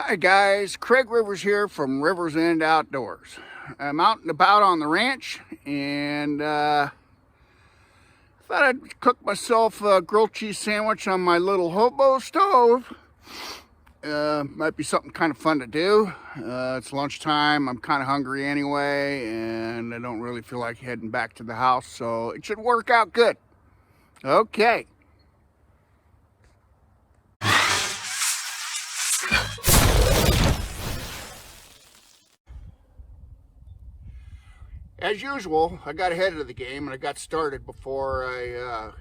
Hi guys, Craig Rivers here from Rivers End Outdoors. I'm out and about on the ranch and thought I'd cook myself a grilled cheese sandwich on my little Hobo stove. Might be something kind of fun to do. It's lunchtime, I'm kind of hungry anyway, and I don't really feel like heading back to the house, so it should work out good. Okay. As usual, I got ahead of the game and I got started before I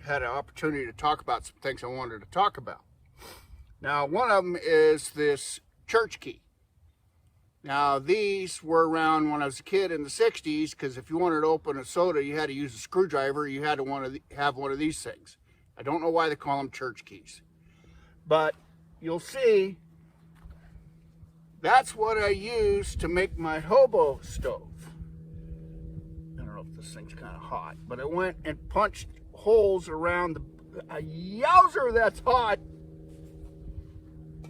had an opportunity to talk about some things I wanted to talk about. Now, one of them is this church key. Now, these were around when I was a kid in the 60s, because if you wanted to open a soda, you had to use a screwdriver. You had to have one of these things. I don't know why they call them church keys. But you'll see, that's what I use to make my Hobo stove. This thing's kind of hot, but I went and punched holes around the yowzer, that's hot.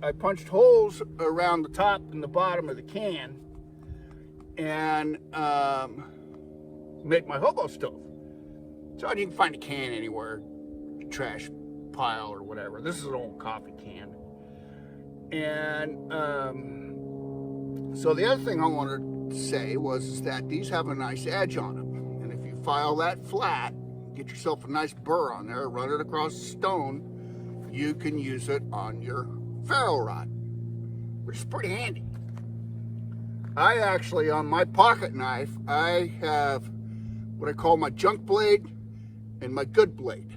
I punched holes around the top and the bottom of the can and make my Hobo stove. So you can find a can anywhere, trash pile or whatever. This is an old coffee can. And so the other thing I wanted to say was that these have a nice edge on them. File that flat, get yourself a nice burr on there, run it across the stone. You can use it on your ferro rod, which is pretty handy. I actually, on my pocket knife, I have what I call my junk blade and my good blade.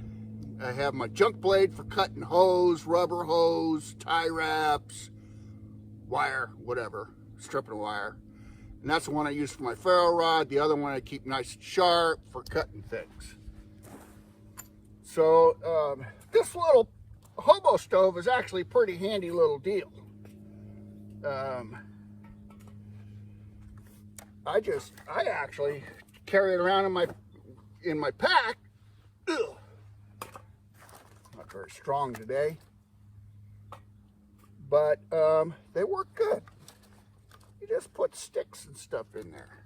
I have my junk blade for cutting hose, rubber hose, tie wraps, wire, whatever, stripping wire. And that's the one I use for my ferro rod. The other one I keep nice and sharp for cutting things. So this little Hobo stove is actually a pretty handy little deal. I actually carry it around in my pack. Ugh. Not very strong today, but they work good. You just put sticks and stuff in there.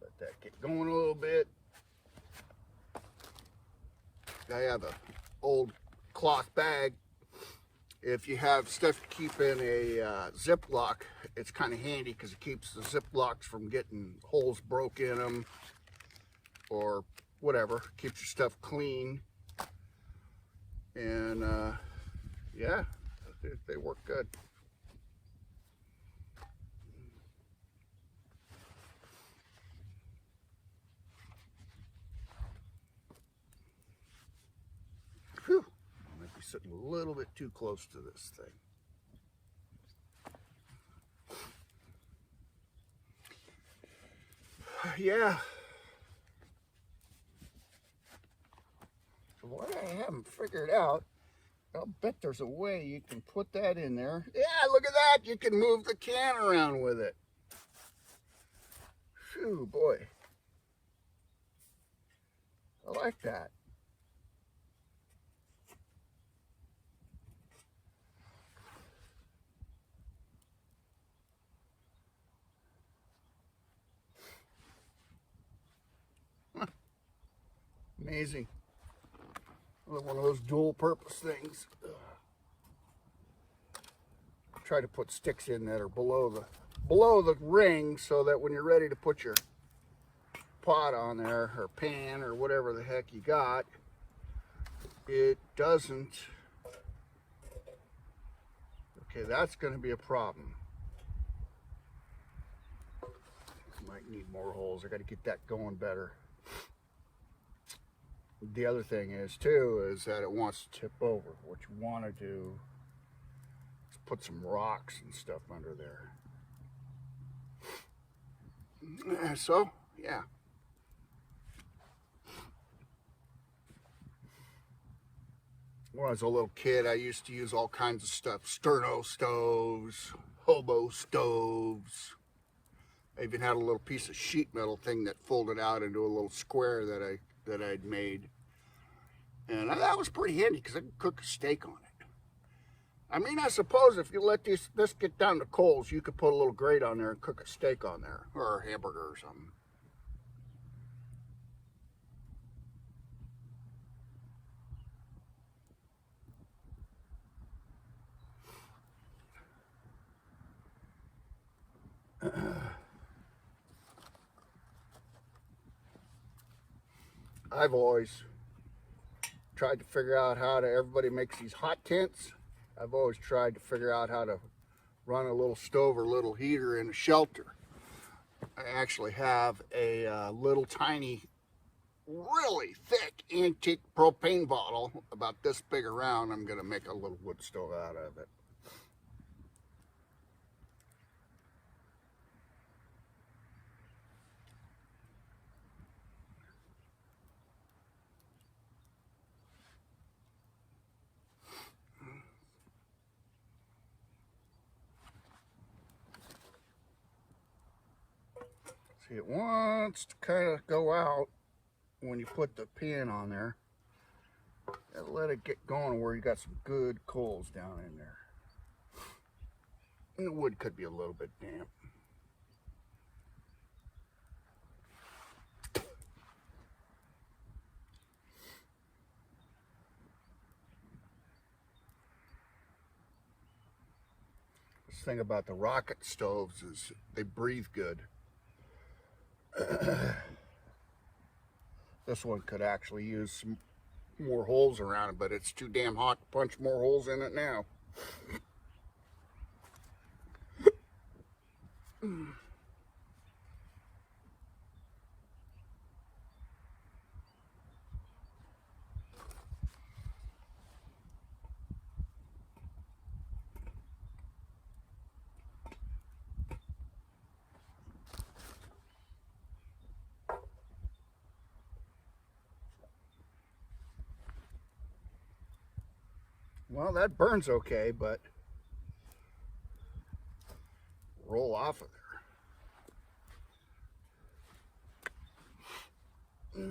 Let that get going a little bit. I have an old cloth bag. If you have stuff to keep in a Ziploc, it's kind of handy because it keeps the Ziplocs from getting holes broke in them or whatever. Keeps your stuff clean. And yeah, they work good. Whew. I might be sitting a little bit too close to this thing. Yeah. So what I haven't figured out, I'll bet there's a way you can put that in there. Yeah, look at that. You can move the can around with it. Phew, boy. I like that. Amazing. One of those dual purpose things. Try to put sticks in that are below the ring so that when you're ready to put your pot on there or pan or whatever the heck you got, it doesn't. Okay, that's going to be a problem. Might need more holes. I got to get that going better. the other thing is too is that it wants to tip over. What you want to do is put some rocks and stuff under there. So yeah. When I was a little kid, I used to use all kinds of stuff. Sterno stoves, Hobo stoves. I even had a little piece of sheet metal thing that folded out into a little square that I'd made. And that was pretty handy because I could cook a steak on it. I mean, I suppose if you let this get down to coals, you could put a little grate on there and cook a steak on there, or a hamburger or something. I've always tried to figure out how to, everybody makes these hot tents. I've always tried to figure out how to run a little stove or little heater in a shelter. I actually have a little tiny, really thick antique propane bottle, about this big around. I'm going to make a little wood stove out of it. See, it wants to kind of go out when you put the pan on there. And let it get going where you got some good coals down in there. And the wood could be a little bit damp. This thing about the rocket stoves is they breathe good. This one could actually use some more holes around it, but it's too damn hot to punch more holes in it now. Well, that burns okay, but roll off of there.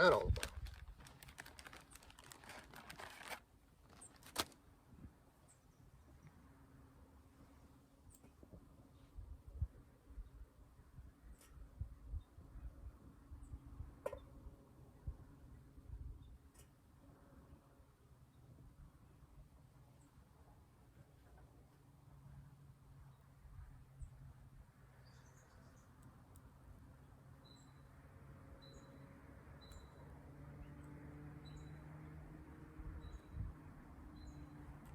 that all about?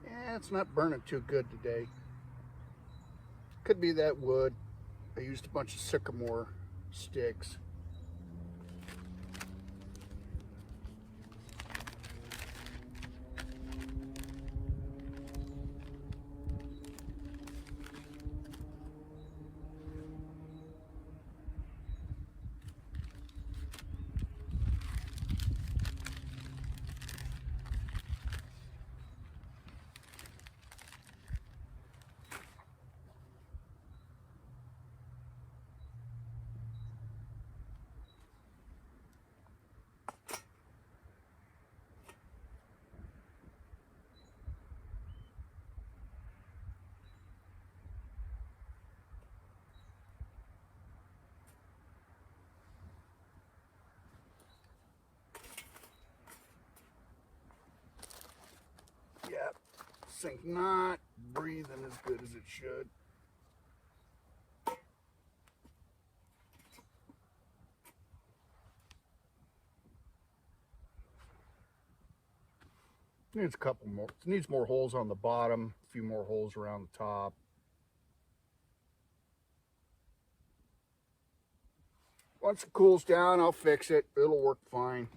Yeah, it's not burning too good today. Could be that wood. I used a bunch of sycamore sticks. Yeah, this thing's not breathing as good as it should. Needs a couple more. It needs more holes on the bottom, a few more holes around the top. Once it cools down, I'll fix it. It'll work fine.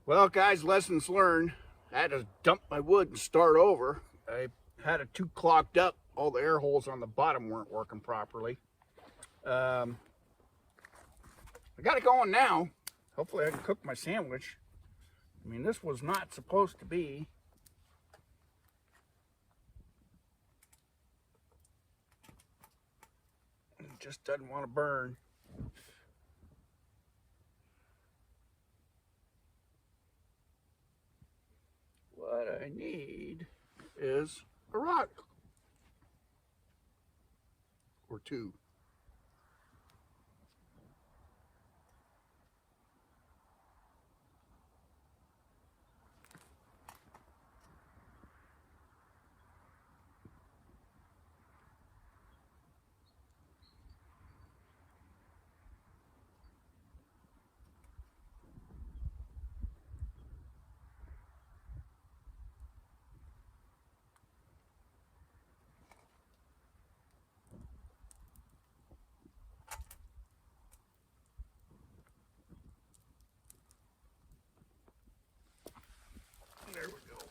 Well, guys, lessons learned. I had to dump my wood and start over. I had it too clogged up. All the air holes on the bottom weren't working properly. I got it going now. Hopefully I can cook my sandwich. I mean, this was not supposed to be. It just doesn't want to burn. What I need is a rock or two. There we go.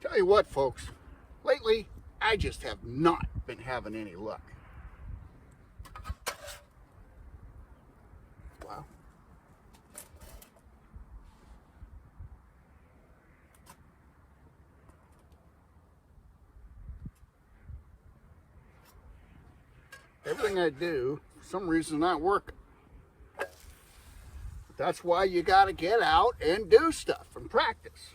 Tell you what, folks, lately I just have not been having any luck. Wow. Everything I do, for some reason, not working. But that's why you got to get out and do stuff and practice.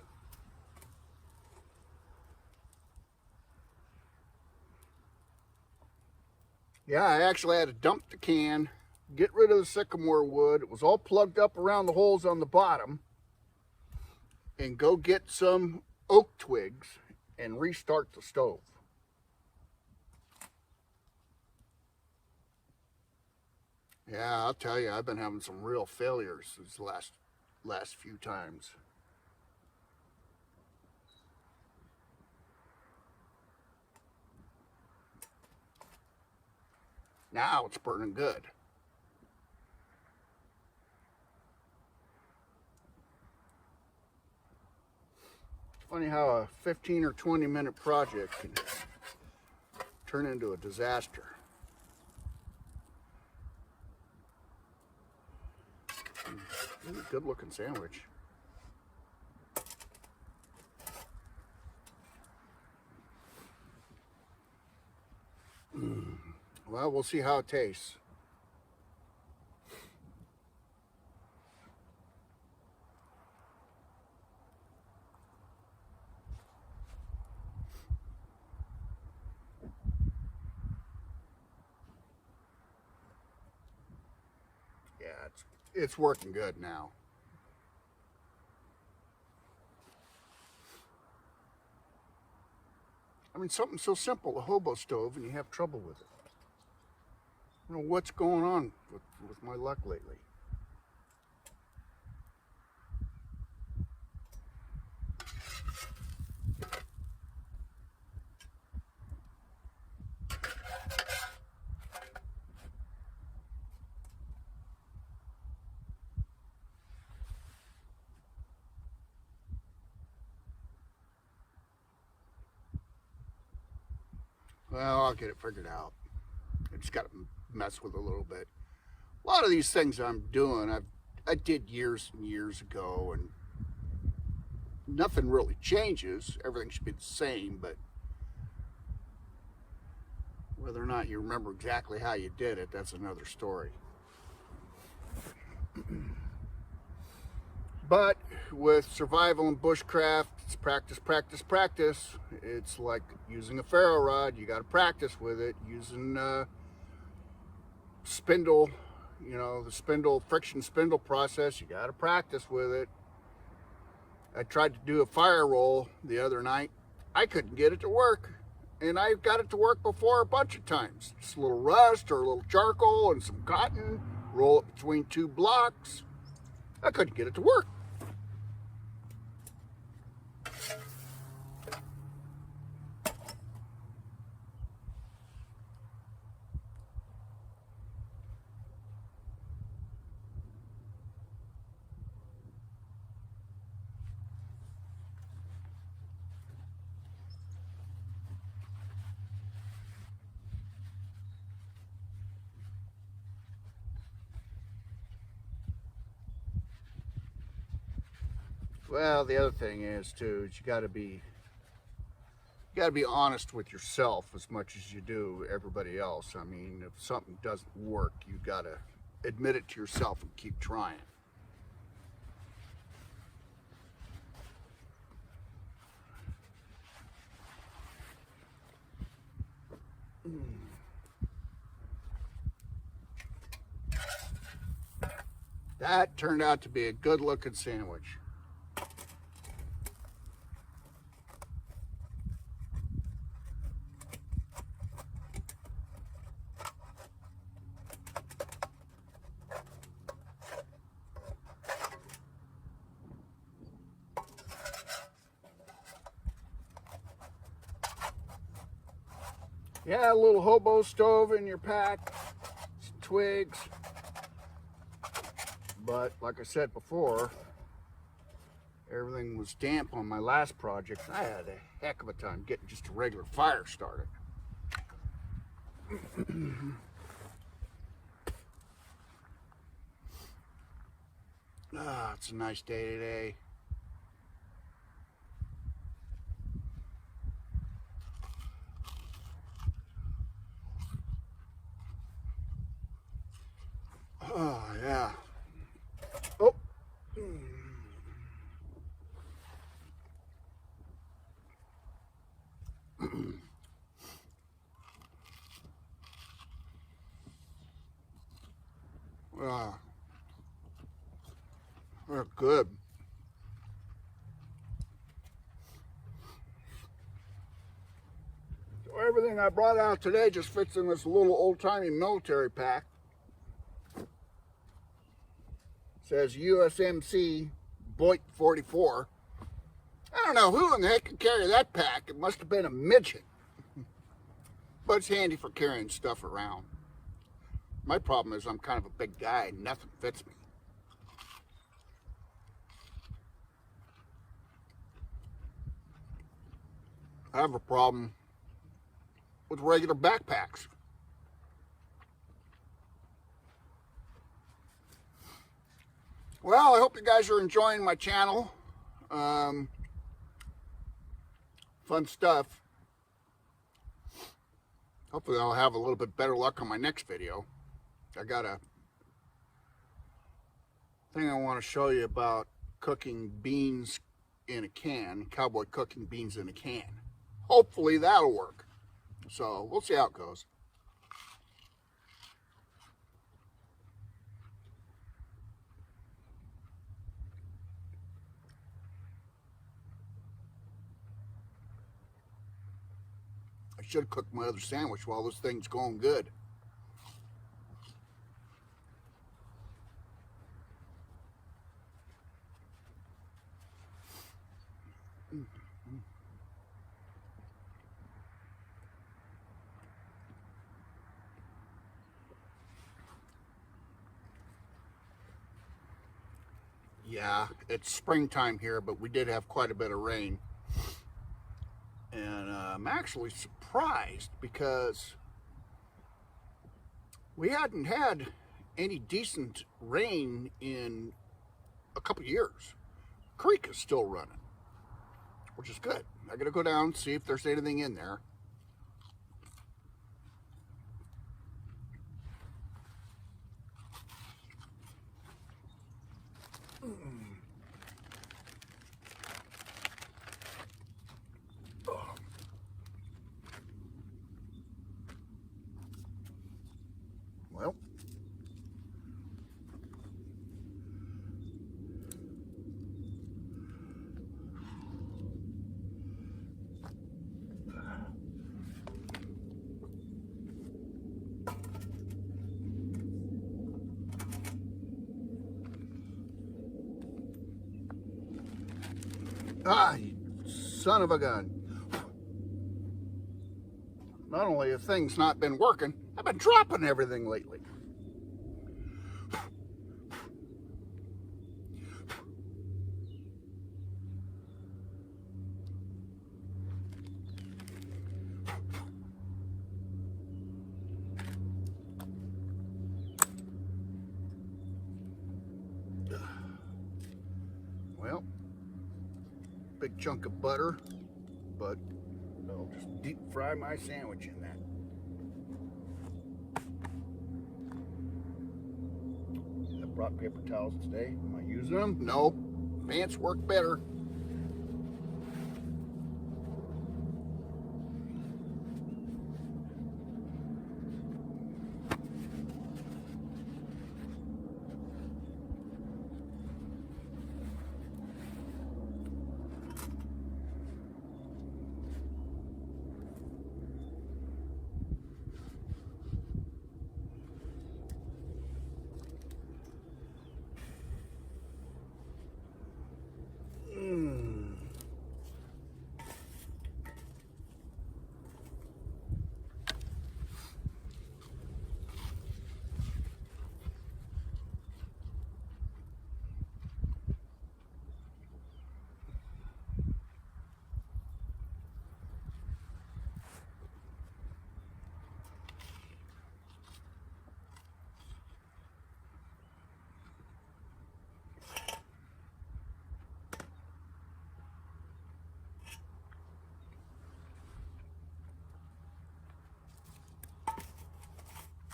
Yeah, I actually had to dump the can, get rid of the sycamore wood. It was all plugged up around the holes on the bottom, and go get some oak twigs and restart the stove. Yeah, I'll tell you, I've been having some real failures these last few times. Now it's burning good. It's funny how a 15 or 20-minute project can turn into a disaster. Good looking sandwich. Well, we'll see how it tastes. Yeah, it's working good now. I mean, something so simple, a hobo stove, and you have trouble with it. I don't know what's going on with my luck lately. Well, I'll get it figured out. I just got to mess with it a little bit. A lot of these things I'm doing, I did years and years ago, and nothing really changes. Everything should be the same, but whether or not you remember exactly how you did it, that's another story. But with survival and bushcraft, it's practice, practice, practice. It's like using a ferro rod. You got to practice with it. Using spindle, the friction spindle process. You got to practice with it. I tried to do a fire roll the other night. I couldn't get it to work. And I got it to work before a bunch of times. Just a little rust or a little charcoal and some cotton. Roll it between two blocks. I couldn't get it to work. Well, the other thing is too, is you got to be honest with yourself as much as you do everybody else. I mean, if something doesn't work, you got to admit it to yourself and keep trying. That turned out to be a good looking sandwich. Yeah, a little hobo stove in your pack, some twigs. But like I said before, everything was damp on my last project. I had a heck of a time getting just a regular fire started. It's a nice day today. Oh, yeah. Oh. They're good. So everything I brought out today just fits in this little old-timey military pack. Says USMC Boit 44. I don't know who in the heck could carry that pack. It must have been a midget. But it's handy for carrying stuff around. My problem is I'm kind of a big guy and nothing fits me. I have a problem with regular backpacks. Well, I hope you guys are enjoying my channel. Fun stuff. Hopefully I'll have a little bit better luck on my next video. I got a thing I want to show you about cooking beans in a can, cowboy cooking beans in a can. Hopefully that'll work. So we'll see how it goes. I should have cooked my other sandwich while this thing's going good. Yeah, it's springtime here, but we did have quite a bit of rain. And I'm actually surprised because we hadn't had any decent rain in a couple years. Creek is still running, which is good. I gotta go down and see if there's anything in there. Well, you son of a gun. Not only have things not been working, I've been dropping everything lately. Well, big chunk of butter, but I'll just deep fry my sandwich in that. I brought paper towels today. Am I using them? No. Pants work better.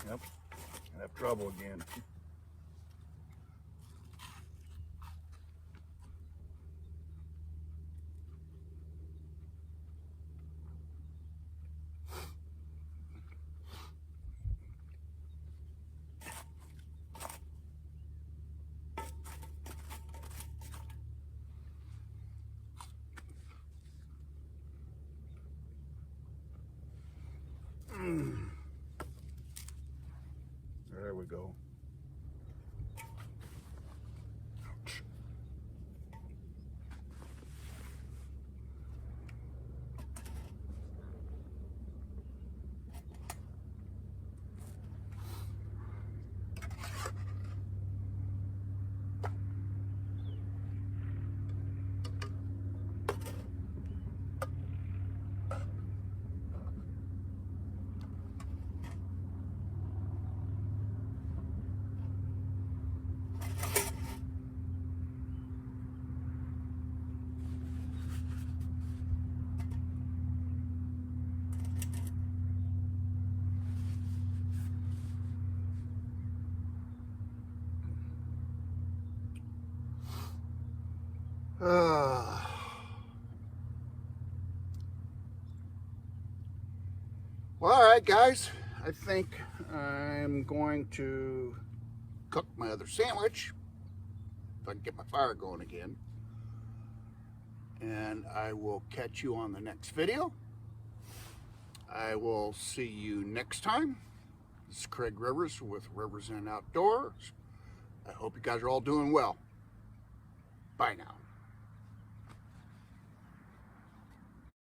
Yep, I have trouble again. There we go. Ouch. Well, all right, guys. I think I'm going to cook my other sandwich if I can get my fire going again. And I will catch you on the next video. I will see you next time. This is Craig Rivers with Rivers Inn Outdoors. I hope you guys are all doing well. Bye now.